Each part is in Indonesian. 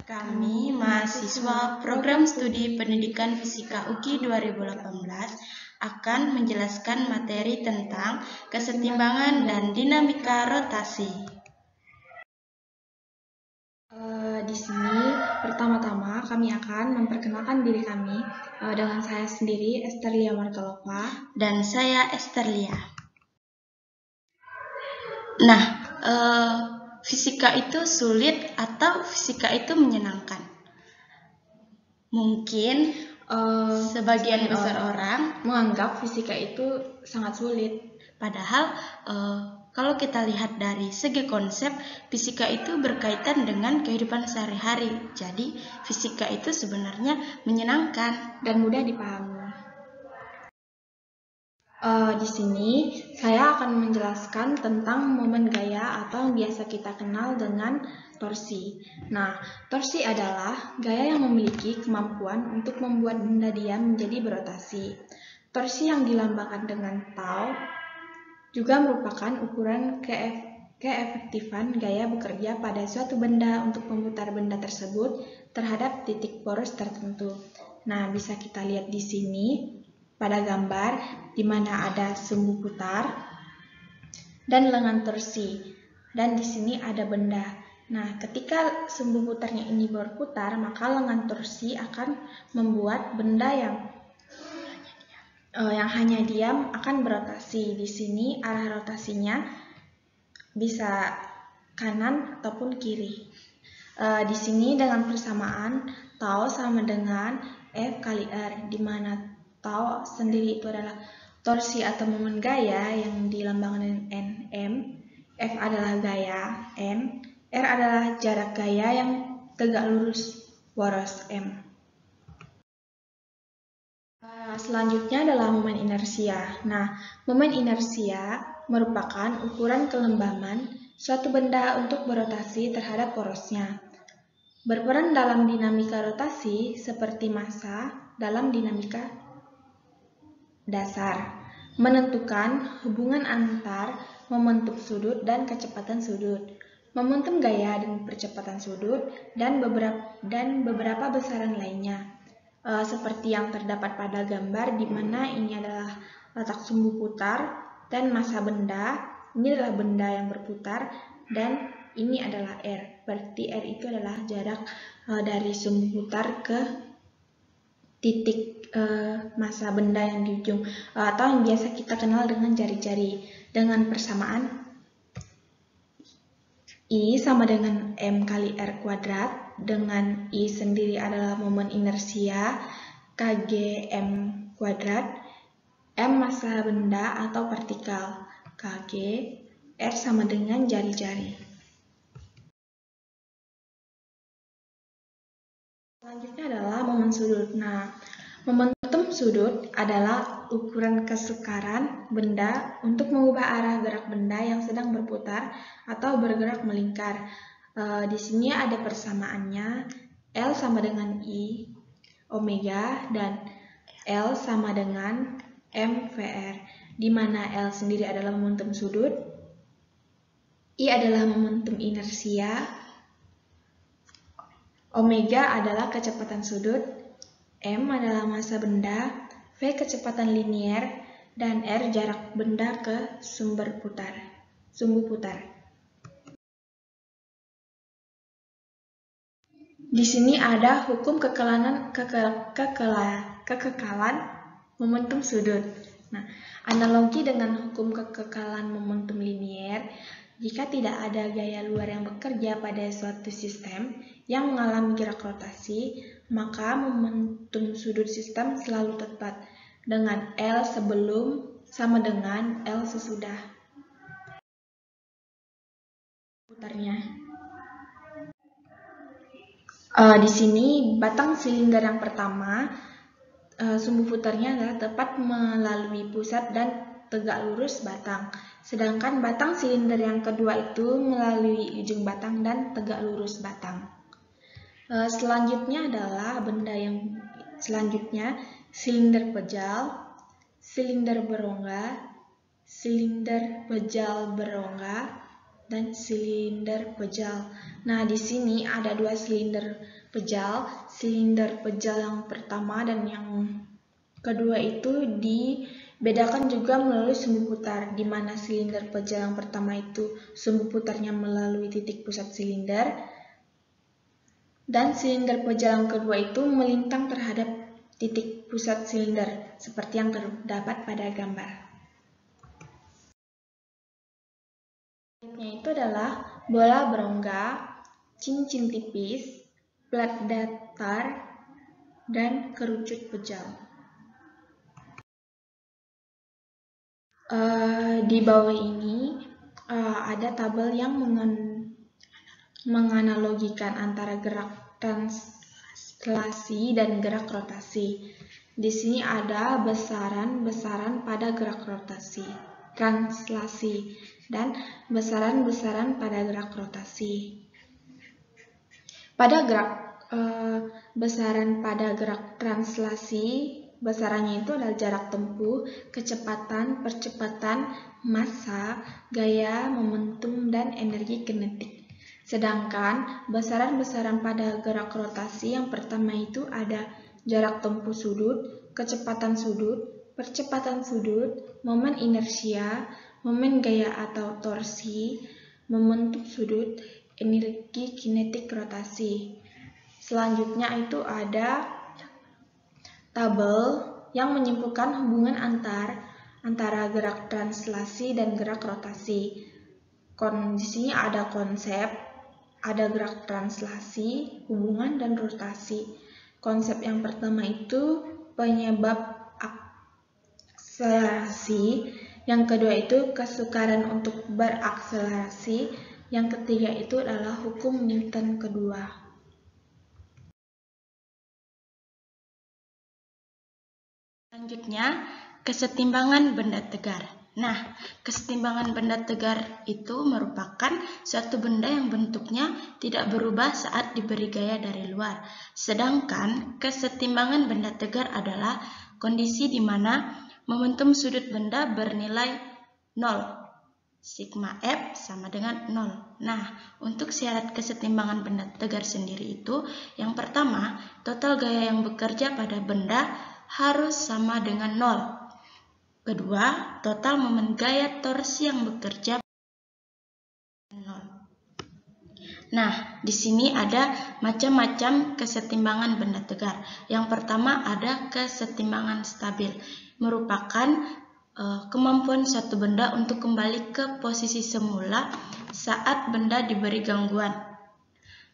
Kami, mahasiswa Program Studi Pendidikan Fisika UKI 2018, akan menjelaskan materi tentang kesetimbangan dan dinamika rotasi. Di sini, pertama-tama kami akan memperkenalkan diri kami dengan saya sendiri, Esterlia Martolova, dan saya Esterlia. Nah, fisika itu sulit atau fisika itu menyenangkan? Mungkin sebagian besar orang menganggap fisika itu sangat sulit. Padahal kalau kita lihat dari segi konsep, fisika itu berkaitan dengan kehidupan sehari-hari. Jadi fisika itu sebenarnya menyenangkan dan mudah dipahami. Di sini saya akan menjelaskan tentang momen gaya atau yang biasa kita kenal dengan torsi. Nah, torsi adalah gaya yang memiliki kemampuan untuk membuat benda diam menjadi berotasi. Torsi yang dilambangkan dengan tau juga merupakan ukuran keefektifan gaya bekerja pada suatu benda untuk memutar benda tersebut terhadap titik poros tertentu. Nah, bisa kita lihat di sini pada gambar di mana ada sumbu putar dan lengan torsi, dan di sini ada benda. Nah, ketika sumbu putarnya ini berputar, maka lengan torsi akan membuat benda yang hanya diam akan berotasi. Di sini arah rotasinya bisa kanan ataupun kiri. Di sini dengan persamaan tau sama dengan F kali R, di mana tau sendiri itu adalah torsi atau momen gaya yang dilambangkan dengan Nm, F adalah gaya N, R adalah jarak gaya yang tegak lurus poros M. Selanjutnya adalah momen inersia. Nah, momen inersia merupakan ukuran kelembaban suatu benda untuk berotasi terhadap porosnya. Berperan dalam dinamika rotasi seperti massa dalam dinamika dasar, menentukan hubungan antar momentum sudut dan kecepatan sudut, momentum gaya dan percepatan sudut, dan beberapa besaran lainnya. Seperti yang terdapat pada gambar di mana ini adalah letak sumbu putar dan massa benda, ini adalah benda yang berputar, dan ini adalah R. Berarti R itu adalah jarak dari sumbu putar ke titik massa benda yang di ujung, atau yang biasa kita kenal dengan jari-jari. Dengan persamaan I sama dengan M kali R kuadrat, dengan I sendiri adalah momen inersia, Kg M kuadrat, M massa benda atau partikel, Kg, R sama dengan jari-jari. Selanjutnya adalah momen sudut. Nah, momentum sudut adalah ukuran kesukaran benda untuk mengubah arah gerak benda yang sedang berputar atau bergerak melingkar. Di sini ada persamaannya, L sama dengan I omega dan L sama dengan MVR, di mana L sendiri adalah momentum sudut, I adalah momentum inersia, omega adalah kecepatan sudut, M adalah massa benda, V kecepatan linier, dan R jarak benda ke sumbu putar. Di sini ada hukum kekekalan momentum sudut. Nah, analogi dengan hukum kekekalan momentum linier, jika tidak ada gaya luar yang bekerja pada suatu sistem yang mengalami gerak rotasi, maka momentum sudut sistem selalu tepat dengan L sebelum sama dengan L sesudah putarnya. Di sini batang silinder yang pertama, sumbu putarnya adalah tepat melalui pusat dan tegak lurus batang. Sedangkan batang silinder yang kedua itu melalui ujung batang dan tegak lurus batang. Selanjutnya adalah benda yang selanjutnya, silinder pejal, silinder berongga, silinder pejal berongga, dan silinder pejal. Nah, di sini ada dua silinder pejal. Silinder pejal yang pertama dan yang kedua itu dibedakan juga melalui sumbu putar, di mana silinder pejal yang pertama itu sumbu putarnya melalui titik pusat silinder, dan silinder pejal yang kedua itu melintang terhadap titik pusat silinder, seperti yang terdapat pada gambar. Selanjutnya itu adalah bola berongga, cincin tipis, plat datar, dan kerucut pejal. Di bawah ini ada tabel yang menganalogikan antara gerak translasi dan gerak rotasi. Di sini ada besaran-besaran pada gerak rotasi, translasi, dan besaran-besaran pada gerak rotasi. Pada besaran pada gerak translasi, besarannya itu adalah jarak tempuh, kecepatan, percepatan, massa, gaya, momentum, dan energi kinetik. Sedangkan besaran-besaran pada gerak rotasi yang pertama itu ada jarak tempuh sudut, kecepatan sudut, percepatan sudut, momen inersia, momen gaya atau torsi, momentum sudut, energi kinetik rotasi. Selanjutnya itu ada tabel yang menyimpulkan hubungan antara gerak translasi dan gerak rotasi. Di sini ada konsep, ada gerak translasi, hubungan, dan rotasi. Konsep yang pertama itu penyebab akselerasi, yang kedua itu kesukaran untuk berakselerasi, yang ketiga itu adalah hukum Newton kedua. Selanjutnya, kesetimbangan benda tegar. Nah, kesetimbangan benda tegar itu merupakan suatu benda yang bentuknya tidak berubah saat diberi gaya dari luar. Sedangkan kesetimbangan benda tegar adalah kondisi di mana momentum sudut benda bernilai 0. Sigma F sama dengan 0. Nah, untuk syarat kesetimbangan benda tegar sendiri itu, yang pertama, total gaya yang bekerja pada benda harus sama dengan 0. Kedua, total momen gaya torsi yang bekerja 0. Nah, di sini ada macam-macam kesetimbangan benda tegar. Yang pertama ada kesetimbangan stabil, merupakan kemampuan suatu benda untuk kembali ke posisi semula saat benda diberi gangguan.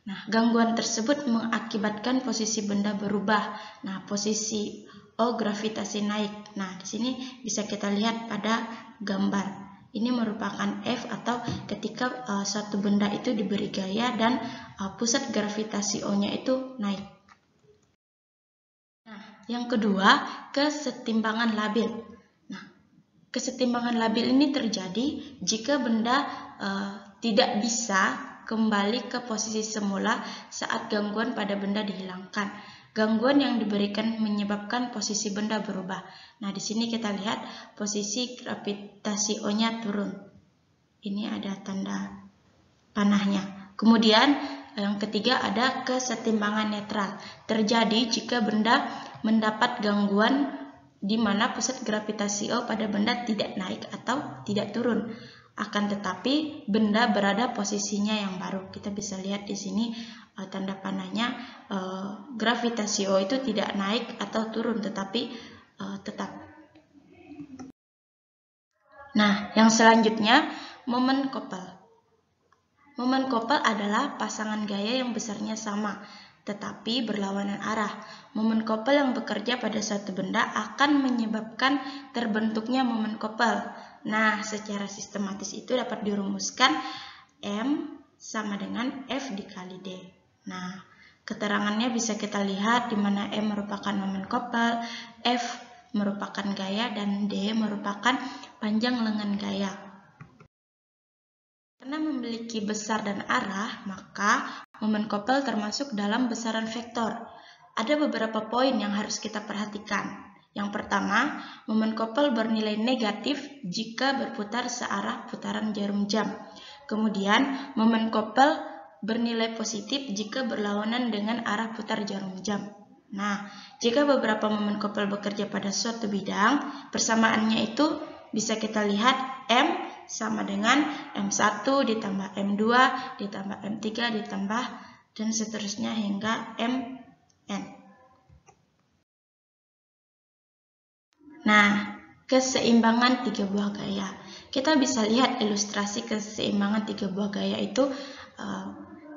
Nah, gangguan tersebut mengakibatkan posisi benda berubah. Nah, posisi O gravitasi naik. Nah, di sini bisa kita lihat pada gambar. Ini merupakan F atau ketika suatu benda itu diberi gaya dan pusat gravitasi O-nya itu naik. Nah, yang kedua, kesetimbangan labil. Nah, kesetimbangan labil ini terjadi jika benda tidak bisa kembali ke posisi semula saat gangguan pada benda dihilangkan. Gangguan yang diberikan menyebabkan posisi benda berubah. Nah, di sini kita lihat posisi gravitasi O-nya turun. Ini ada tanda panahnya. Kemudian yang ketiga ada kesetimbangan netral. Terjadi jika benda mendapat gangguan di mana pusat gravitasi O pada benda tidak naik atau tidak turun. Akan tetapi benda berada posisinya yang baru. Kita bisa lihat di sini tanda panahnya, gravitasi O itu tidak naik atau turun, tetapi tetap. Nah, yang selanjutnya momen Koppel. Momen Koppel adalah pasangan gaya yang besarnya sama, tetapi berlawanan arah. Momen Koppel yang bekerja pada suatu benda akan menyebabkan terbentuknya momen Koppel. Nah, secara sistematis itu dapat dirumuskan M sama dengan F dikali D. Nah, keterangannya bisa kita lihat di mana M merupakan momen Koppel, F merupakan gaya, dan D merupakan panjang lengan gaya. Karena memiliki besar dan arah, maka momen Koppel termasuk dalam besaran vektor. Ada beberapa poin yang harus kita perhatikan. Yang pertama, momen Koppel bernilai negatif jika berputar searah putaran jarum jam. Kemudian, momen kopel bernilai positif jika berlawanan dengan arah putar jarum jam. Nah, jika beberapa momen kopel bekerja pada suatu bidang, persamaannya itu bisa kita lihat M sama dengan M1 ditambah M2 ditambah M3 ditambah dan seterusnya hingga Mn. Nah, keseimbangan tiga buah gaya. Kita bisa lihat ilustrasi keseimbangan tiga buah gaya itu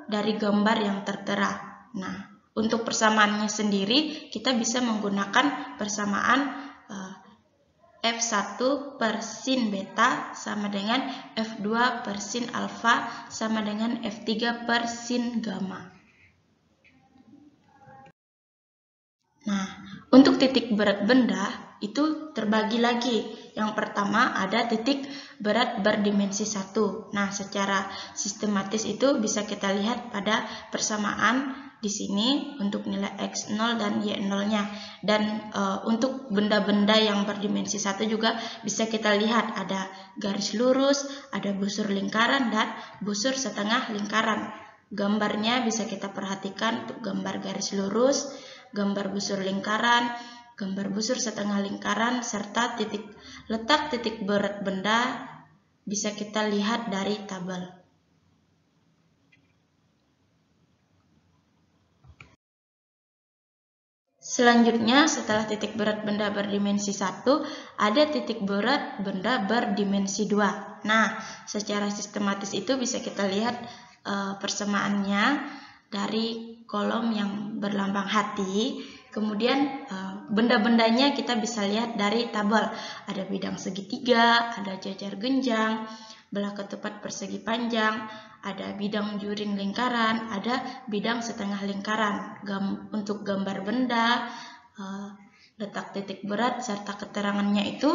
dari gambar yang tertera. Nah, untuk persamaannya sendiri, kita bisa menggunakan persamaan F1 per sin beta sama dengan F2 per sin alfa sama dengan F3 per sin gamma. Nah, untuk titik berat benda itu terbagi lagi. Yang pertama ada titik berat berdimensi 1. Nah, secara sistematis itu bisa kita lihat pada persamaan di sini untuk nilai X0 dan Y0-nya. Dan untuk benda-benda yang berdimensi 1 juga bisa kita lihat ada garis lurus, ada busur lingkaran, dan busur setengah lingkaran. Gambarnya bisa kita perhatikan untuk gambar garis lurus, gambar busur lingkaran, gambar busur setengah lingkaran, serta letak titik berat benda bisa kita lihat dari tabel. Selanjutnya, setelah titik berat benda berdimensi 1, ada titik berat benda berdimensi 2. Nah, secara sistematis itu bisa kita lihat persamaannya dari kolom yang berlambang hati. Kemudian benda-bendanya kita bisa lihat dari tabel. Ada bidang segitiga, ada jajar genjang, belah ketupat persegi panjang, ada bidang juring lingkaran, ada bidang setengah lingkaran. Untuk gambar benda, letak titik berat serta keterangannya itu.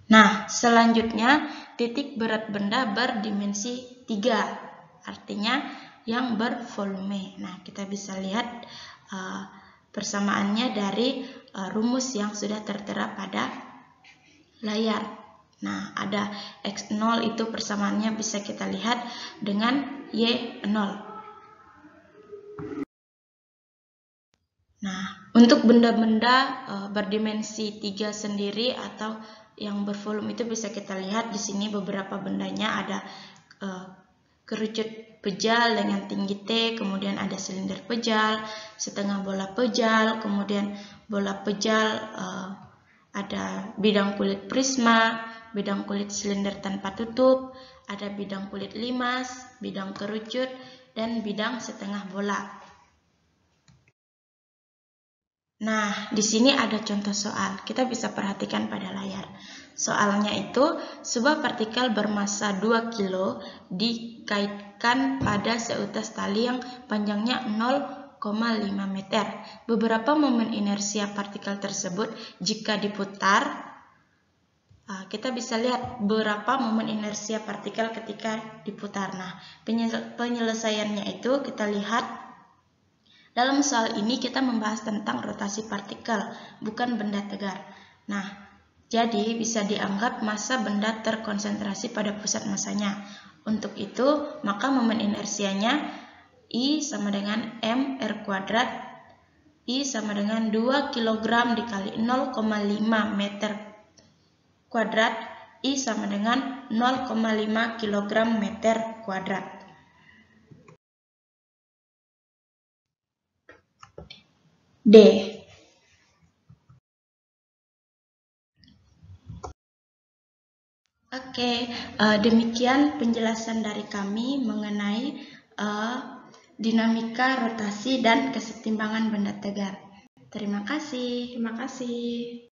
Nah, selanjutnya titik berat benda berdimensi 3, artinya yang bervolume. Nah, kita bisa lihat persamaannya dari rumus yang sudah tertera pada layar. Nah, ada X0 itu persamaannya bisa kita lihat dengan Y0. Nah, untuk benda-benda berdimensi 3 sendiri atau yang bervolume itu bisa kita lihat di sini beberapa bendanya ada kerucut pejal dengan tinggi T, kemudian ada silinder pejal, setengah bola pejal, kemudian bola pejal, ada bidang kulit prisma, bidang kulit silinder tanpa tutup, ada bidang kulit limas, bidang kerucut, dan bidang setengah bola. Nah, di sini ada contoh soal. Kita bisa perhatikan pada layar. Soalnya itu, sebuah partikel bermassa 2 kg dikaitkan pada seutas tali yang panjangnya 0,5 meter. Beberapa momen inersia partikel tersebut jika diputar, kita bisa lihat berapa momen inersia partikel ketika diputar. Nah, penyelesaiannya itu kita lihat. Dalam soal ini kita membahas tentang rotasi partikel, bukan benda tegar. Nah, jadi bisa dianggap massa benda terkonsentrasi pada pusat massanya. Untuk itu, maka momen inersianya I sama dengan mR kuadrat. I sama dengan 2 kg dikali 0,5 meter kuadrat. I sama dengan 0,5 kg meter kuadrat. D. Oke, demikian penjelasan dari kami mengenai dinamika, rotasi, dan kesetimbangan benda tegar. Terima kasih. Terima kasih.